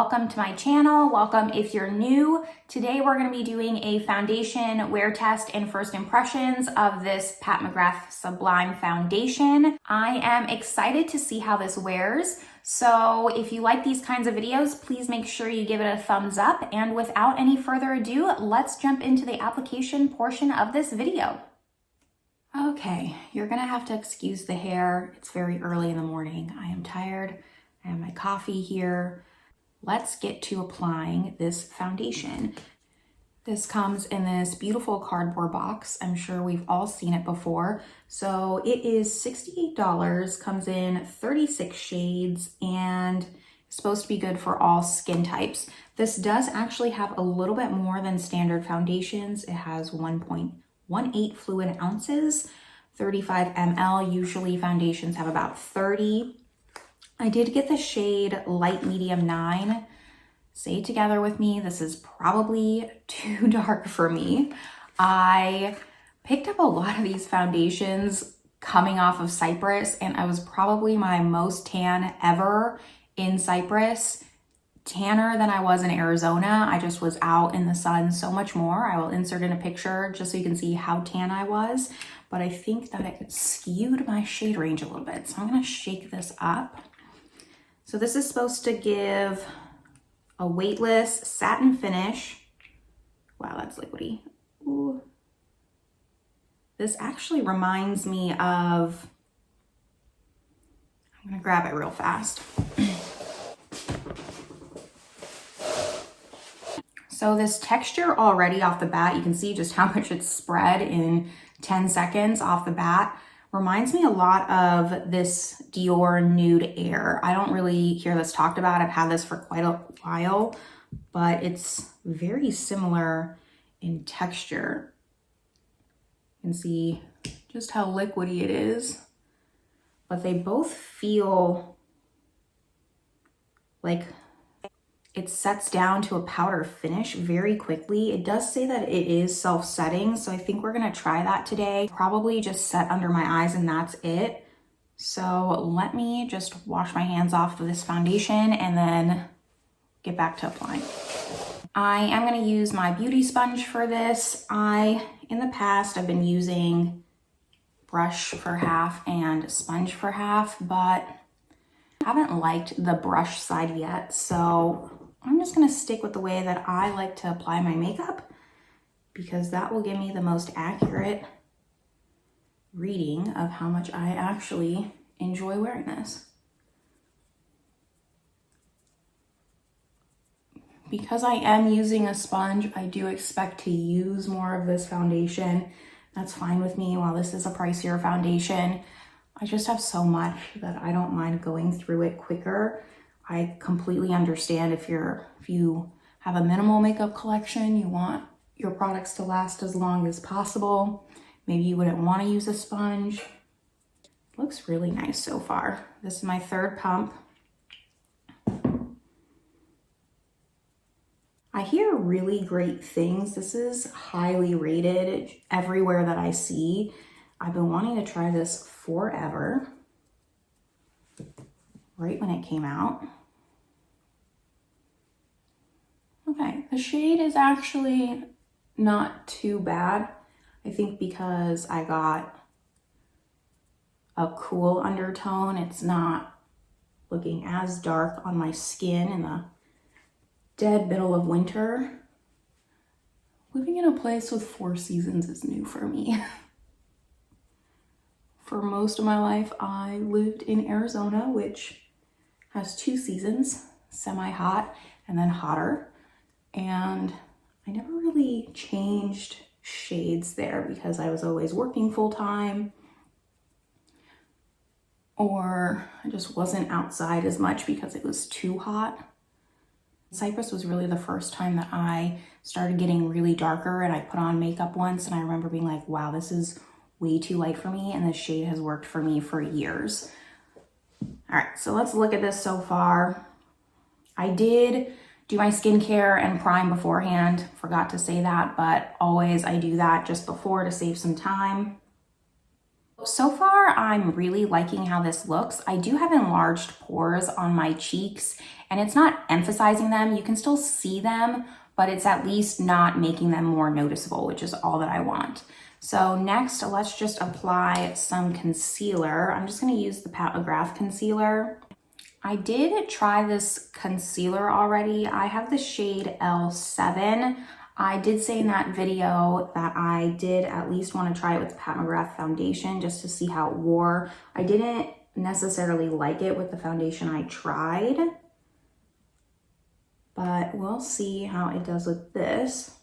welcome to my channel. Welcome if you're new. Today we're going to be doing a foundation wear test and first impressions of this Pat McGrath Sublime foundation. I am excited to see how this wears. So if you like these kinds of videos, please make sure you give it a thumbs up. And without any further ado, let's jump into the application portion of this video. Okay, you're gonna have to excuse the hair. It's very early in the morning. I am tired. I have my coffee here. Let's get to applying this foundation. This comes in this beautiful cardboard box. I'm sure we've all seen it before. So it is $68, comes in 36 shades, and it's supposed to be good for all skin types. This does actually have a little bit more than standard foundations. It has 1.18 fluid ounces, 35 ml. Usually foundations have about 30. I did get the shade Light Medium 9. Say it together with me. This is probably too dark for me. I picked up a lot of these foundations coming off of Cyprus, and I was probably my most tan ever in Cyprus. Tanner than I was in Arizona. I just was out in the sun so much more. I will insert in a picture just so you can see how tan I was, but I think that it skewed my shade range a little bit. So I'm gonna shake this up. So this is supposed to give a weightless satin finish. Wow, that's liquidy. Ooh. This actually reminds me of, I'm gonna grab it real fast. So this texture already off the bat, you can see just how much it's spread in 10 seconds off the bat. Reminds me a lot of this Dior Nude Air. I don't really hear this talked about. I've had this for quite a while, but it's very similar in texture. You can see just how liquidy it is, but they both feel like it sets down to a powder finish very quickly. It does say that it is self-setting, so I think we're gonna try that today. Probably just set under my eyes and that's it. So let me just wash my hands off of this foundation and then get back to applying. I am gonna use my beauty sponge for this. In the past, I've been using brush for half and sponge for half, but I haven't liked the brush side yet, so I'm just gonna stick with the way that I like to apply my makeup because that will give me the most accurate reading of how much I actually enjoy wearing this. Because I am using a sponge, I do expect to use more of this foundation. That's fine with me. While this is a pricier foundation, I just have so much that I don't mind going through it quicker. I completely understand if you have a minimal makeup collection, you want your products to last as long as possible. Maybe you wouldn't want to use a sponge. It looks really nice so far. This is my third pump. I hear really great things. This is highly rated everywhere that I see. I've been wanting to try this forever. Right when it came out. Okay, the shade is actually not too bad. I think because I got a cool undertone, it's not looking as dark on my skin in the dead middle of winter. Living in a place with 4 seasons is new for me. For most of my life, I lived in Arizona, which has 2 seasons, semi-hot and then hotter. And I never really changed shades there because I was always working full-time, or I just wasn't outside as much because it was too hot. Cyprus was really the first time that I started getting really darker, and I put on makeup once and I remember being like, wow, this is way too light for me, and this shade has worked for me for years. All right, so let's look at this so far. I did do my skincare and prime beforehand. Forgot to say that, but always I do that just before to save some time. So far, I'm really liking how this looks. I do have enlarged pores on my cheeks, and it's not emphasizing them. You can still see them, but it's at least not making them more noticeable, which is all that I want. So next, let's just apply some concealer. I'm just gonna use the Pat McGrath concealer. I did try this concealer already. I have the shade L7. I did say in that video that I did at least want to try it with the Pat McGrath foundation just to see how it wore. I didn't necessarily like it with the foundation I tried, but we'll see how it does with this.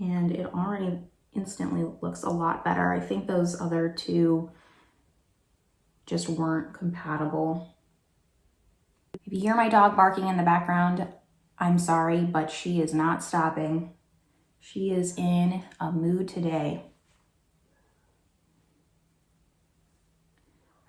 And it already instantly looks a lot better. I think those other two just weren't compatible. If you hear my dog barking in the background, I'm sorry, but she is not stopping. She is in a mood today.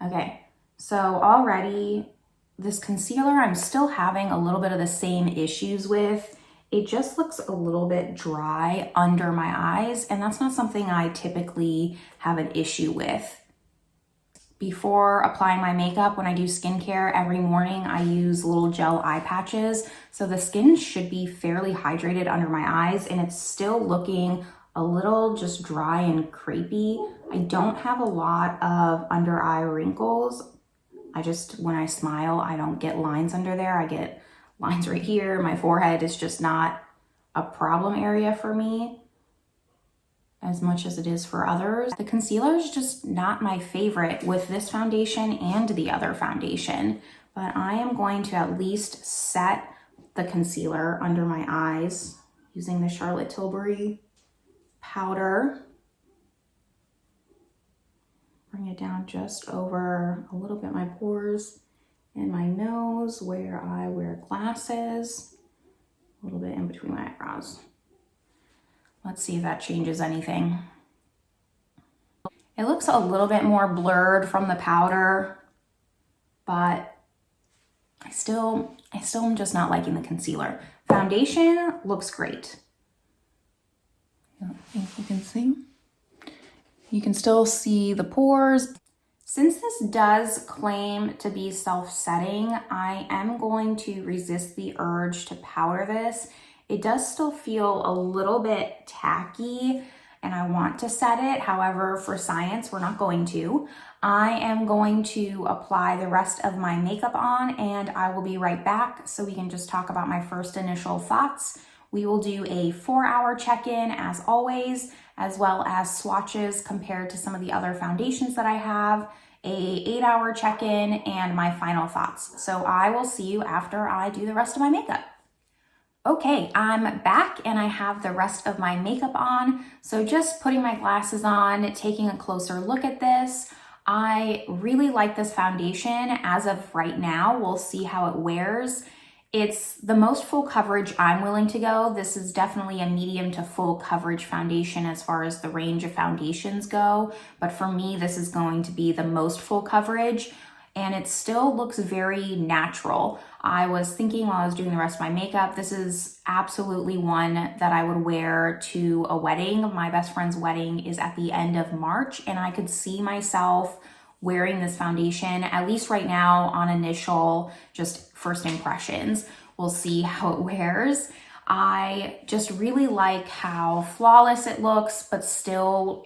Okay, so already this concealer, I'm still having a little bit of the same issues with. It just looks a little bit dry under my eyes, and that's not something I typically have an issue with. Before applying my makeup, when I do skincare every morning, I use little gel eye patches. So the skin should be fairly hydrated under my eyes, and it's still looking a little just dry and crepey. I don't have a lot of under eye wrinkles. When I smile, I don't get lines under there. I get lines right here. My forehead is just not a problem area for me as much as it is for others. The concealer is just not my favorite with this foundation and the other foundation, but I am going to at least set the concealer under my eyes using the Charlotte Tilbury powder. Bring it down just over a little bit my pores and my nose where I wear glasses, a little bit in between my eyebrows. Let's see if that changes anything. It looks a little bit more blurred from the powder, but I still am just not liking the concealer. Foundation looks great. I don't think you can see. You can still see the pores. Since this does claim to be self-setting, I am going to resist the urge to powder this. It does still feel a little bit tacky and I want to set it. However, for science, we're not going to. I am going to apply the rest of my makeup on and I will be right back so we can just talk about my first initial thoughts. We will do a 4-hour check-in as always, as well as swatches compared to some of the other foundations that I have, a 8-hour check-in, and my final thoughts. So I will see you after I do the rest of my makeup. Okay, I'm back and I have the rest of my makeup on. So just putting my glasses on, taking a closer look at this. I really like this foundation as of right now. We'll see how it wears. It's the most full coverage I'm willing to go. This is definitely a medium to full coverage foundation as far as the range of foundations go. But for me, this is going to be the most full coverage. And it still looks very natural. I was thinking while I was doing the rest of my makeup, this is absolutely one that I would wear to a wedding. My best friend's wedding is at the end of March, and I could see myself wearing this foundation, at least right now on initial, just first impressions. We'll see how it wears. I just really like how flawless it looks, but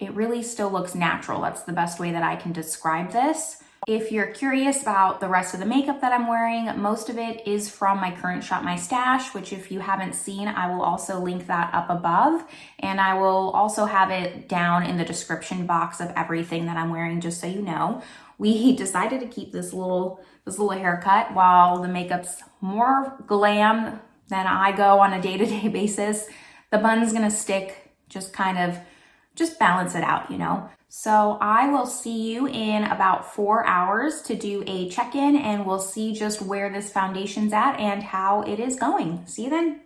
it really still looks natural. That's the best way that I can describe this. If you're curious about the rest of the makeup that I'm wearing, most of it is from my current Shop My Stash, which if you haven't seen, I will also link that up above. And I will also have it down in the description box of everything that I'm wearing, just so you know. We decided to keep this little haircut while the makeup's more glam than I go on a day-to-day basis. The bun's gonna stick, just balance it out, you know? So I will see you in about 4 hours to do a check-in, and we'll see just where this foundation's at and how it is going. See you then.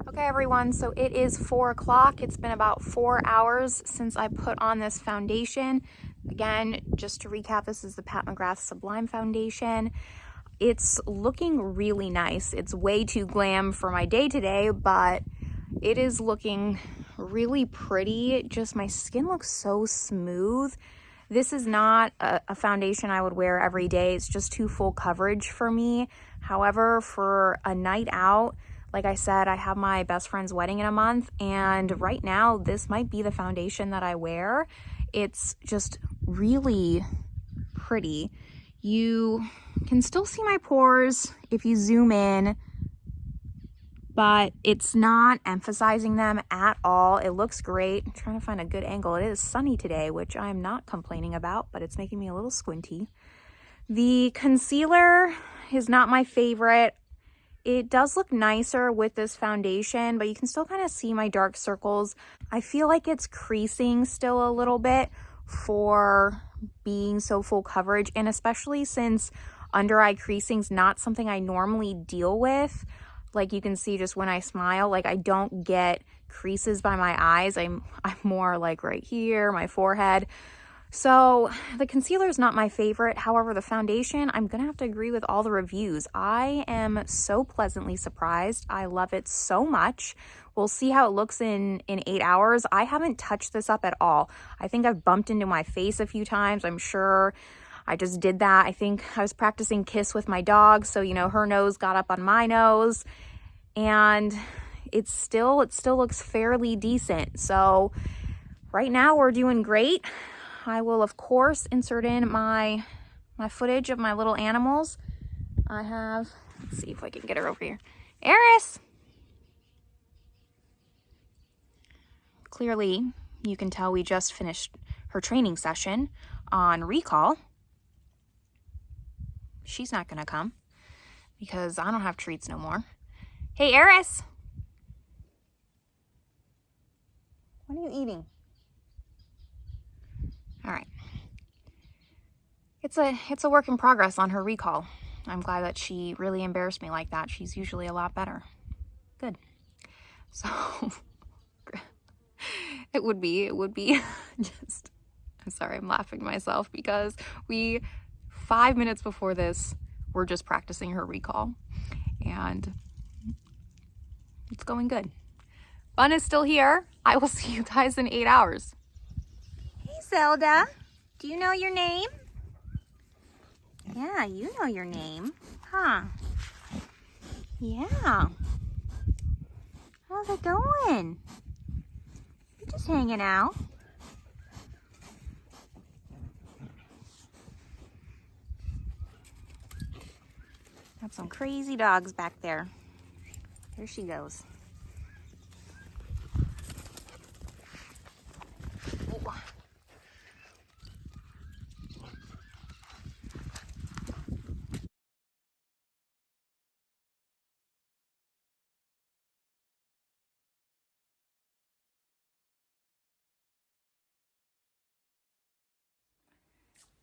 Okay everyone, so it is 4 o'clock. It's been about 4 hours since I put on this foundation. Again, just to recap, this is the Pat McGrath Sublime foundation. It's looking really nice. It's way too glam for my day-to-day, but it is looking really pretty. Just my skin looks so smooth This is not a foundation I would wear every day. It's just too full coverage for me. However, for a night out, like I said, I have my best friend's wedding in a month, and right now this might be the foundation that I wear. It's just really pretty. You can still see my pores if you zoom in, but it's not emphasizing them at all. It looks great. I'm trying to find a good angle. It is sunny today, which I'm not complaining about, but it's making me a little squinty. The concealer is not my favorite. It does look nicer with this foundation, but you can still kind of see my dark circles. I feel like it's creasing still a little bit for being so full coverage, and especially since under eye creasing is not something I normally deal with. Like you can see just when I smile, like I don't get creases by my eyes. I'm more like right here, my forehead. So the concealer is not my favorite. However, the foundation, I'm gonna have to agree with all the reviews. I am so pleasantly surprised. I love it so much. We'll see how it looks in 8 hours. I haven't touched this up at all. I think I've bumped into my face a few times. I'm sure I just did that. I think I was practicing kiss with my dog. So, you know, her nose got up on my nose, and it still looks fairly decent. So right now we're doing great. I will, of course, insert in my footage of my little animals. I have, let's see if I can get her over here. Eris! Clearly, you can tell we just finished her training session on recall. She's not gonna come because I don't have treats no more. Hey, Eris! What are you eating? All right. It's a work in progress on her recall. I'm glad that she really embarrassed me like that. She's usually a lot better. Good. So it would be just, I'm sorry, I'm laughing to myself because 5 minutes before this, we're just practicing her recall, and it's going good. Fun is still here. I will see you guys in 8 hours. Hey, Zelda. Do you know your name? Yeah, you know your name. Huh? Yeah. How's it going? You're just hanging out. Got some crazy dogs back there. There she goes.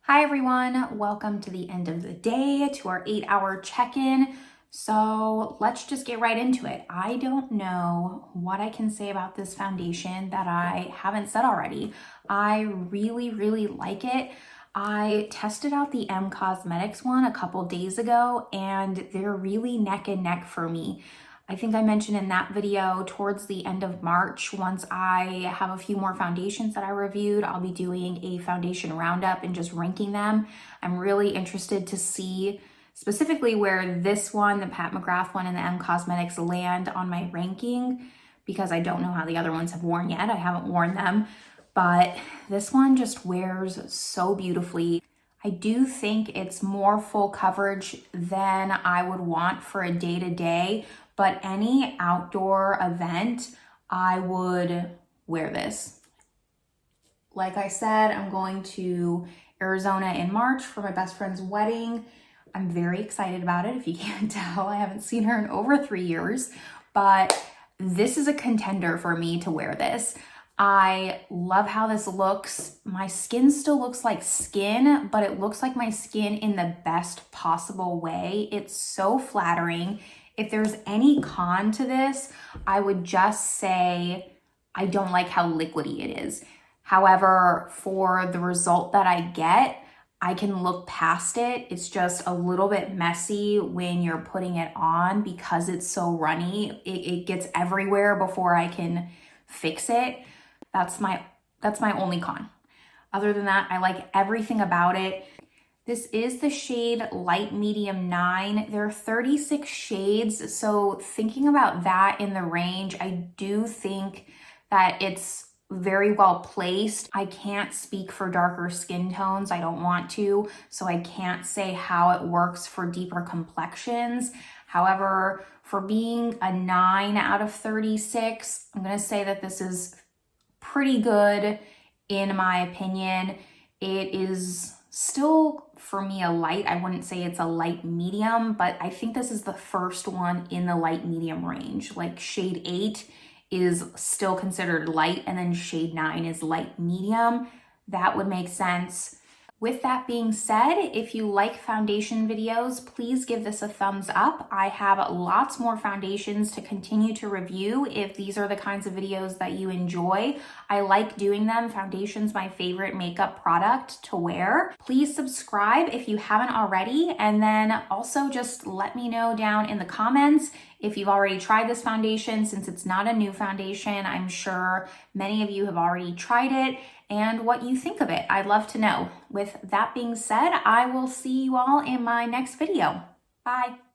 Hi everyone, welcome to the end of the day, to our 8-hour check-in. So let's just get right into it. I don't know what I can say about this foundation that I haven't said already. I really, really like it. I tested out the M Cosmetics one a couple days ago, and they're really neck and neck for me. I think I mentioned in that video towards the end of March, once I have a few more foundations that I reviewed, I'll be doing a foundation roundup and just ranking them. I'm really interested to see specifically where this one, the Pat McGrath one, and the M Cosmetics land on my ranking, because I don't know how the other ones have worn yet. I haven't worn them, but this one just wears so beautifully. I do think it's more full coverage than I would want for a day-to-day, but any outdoor event, I would wear this. Like I said, I'm going to Arizona in March for my best friend's wedding. I'm very excited about it. If you can't tell, I haven't seen her in over 3 years, but this is a contender for me to wear this. I love how this looks. My skin still looks like skin, but it looks like my skin in the best possible way. It's so flattering. If there's any con to this, I would just say I don't like how liquidy it is. However, for the result that I get, I can look past it. It's just a little bit messy when you're putting it on because it's so runny. It gets everywhere before I can fix it. That's my only con. Other than that, I like everything about it. This is the shade Light Medium 9. There are 36 shades, so thinking about that in the range, I do think that it's very well placed. I can't speak for darker skin tones. I don't want to, so I can't say how it works for deeper complexions. However, for being a 9 out of 36, I'm gonna say that this is pretty good in my opinion. It is still, for me, a light. I wouldn't say it's a light medium, but I think this is the first one in the light medium range. Like shade 8 is still considered light, and then shade 9 is light medium. That would make sense. With that being said, if you like foundation videos, please give this a thumbs up. I have lots more foundations to continue to review if these are the kinds of videos that you enjoy. I like doing them. Foundation's my favorite makeup product to wear. Please subscribe if you haven't already, and then also just let me know down in the comments if you've already tried this foundation. Since it's not a new foundation, I'm sure many of you have already tried it, and what you think of it. I'd love to know. With that being said, I will see you all in my next video. Bye.